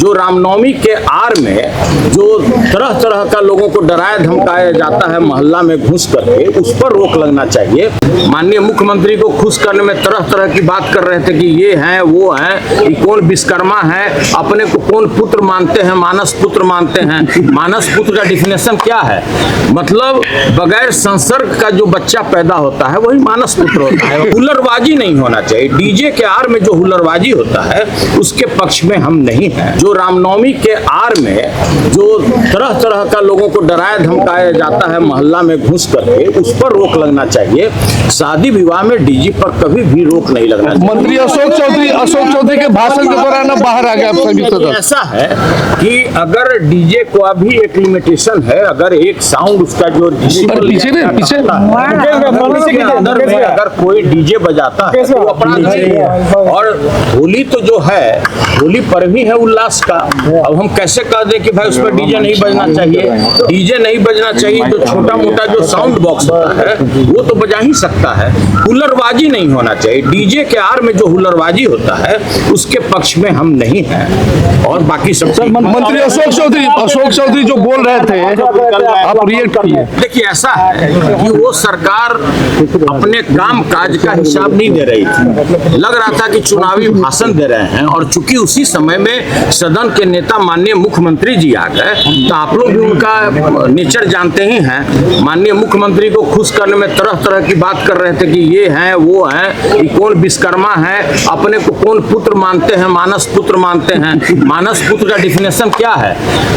जो रामनवमी के आड़ में जो तरह तरह का लोगों को डराया धमकाया जाता है मोहल्ला में घुस करके, उस पर रोक लगना चाहिए। माननीय मुख्यमंत्री को खुश करने में तरह तरह की बात कर रहे थे कि ये हैं वो हैं, ये कौन विश्वकर्मा है, अपने को कौन पुत्र मानते हैं, मानस पुत्र मानते हैं। मानस पुत्र का डिफिनेशन क्या है? मतलब बगैर संसर्ग का जो बच्चा पैदा होता है वही मानस पुत्र होता है। हुल्लड़बाजी नहीं होना चाहिए। डीजे के आड़ में जो हुल्लड़बाजी होता है उसके पक्ष में हम नहीं हैं। जो रामनवमी के आड़ में जो तरह तरह का लोगों को डराया धमकाया जाता है मोहल्ला में घुस करके, उस पर रोक लगना चाहिए। शादी विवाह में डीजे पर कभी भी रोक नहीं लगना चाहिए। मंत्री अशोक चौधरी के भाषण के दौरान बाहर आ गया सभी सदस्य। ऐसा है कि अगर डीजे को अभी एक लिमिटेशन है, अगर एक साउंड उसका जो पीछे अंदर में अगर कोई डीजे बजाता है तो अपराध नहीं है। और होली तो जो है, होली पर भी है उल्लास का। अब हम कैसे कह दें कि भाई उस पर डीजे नहीं बजना चाहिए? डीजे नहीं बजना चाहिए तो छोटा मोटा जो साउंड बॉक्स होता है वो तो बजा ही सकता है। हुल्लड़बाजी नहीं होना चाहिए। डीजे के आड़ में जो हुल्लड़बाजी होता है उसके पक्ष में हम नहीं हैं। और बाकी सब मंत्री अशोक चौधरी जो बोल रहे थे, आप रिएक्ट करिए। देखिए, ऐसा है कि वो सरकार अपने काम काज का हिसाब नहीं दे रही थी। लग रहा था कि चुनावी भाषण दे रहे हैं, और चूंकि उसी समय में सदन के नेता माननीय मुख्यमंत्री जी आ गए तो आप लोग भी उनका नेचर जानते ही हैं। माननीय मुख्यमंत्री को खुश करने में तरह तरह की बात कर रहे थे कि ये हैं वो हैं, ये कौन विश्वकर्मा है, अपने को कौन पुत्र मानते हैं, मानस पुत्र मानते हैं। मानस पुत्र का डिफिनेशन क्या है?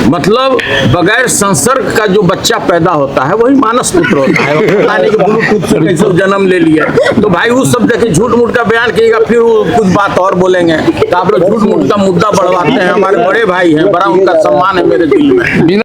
मतलब बगैर संसर्ग का जो बच्चा पैदा होता है वही मानस पुत्र होता है। पता नहीं कि ब्लूटूथ से कैसे जन्म ले लिया। तो भाई उस सब देखिए, झूठ मूठ का बयान किएगा फिर कुछ बात और बोलेंगे तो आप लोग झूठ मूठ का मुद्दा बढ़वाते हैं। हमारे बड़े भाई हैं, बड़ा उनका सम्मान है मेरे दिल में।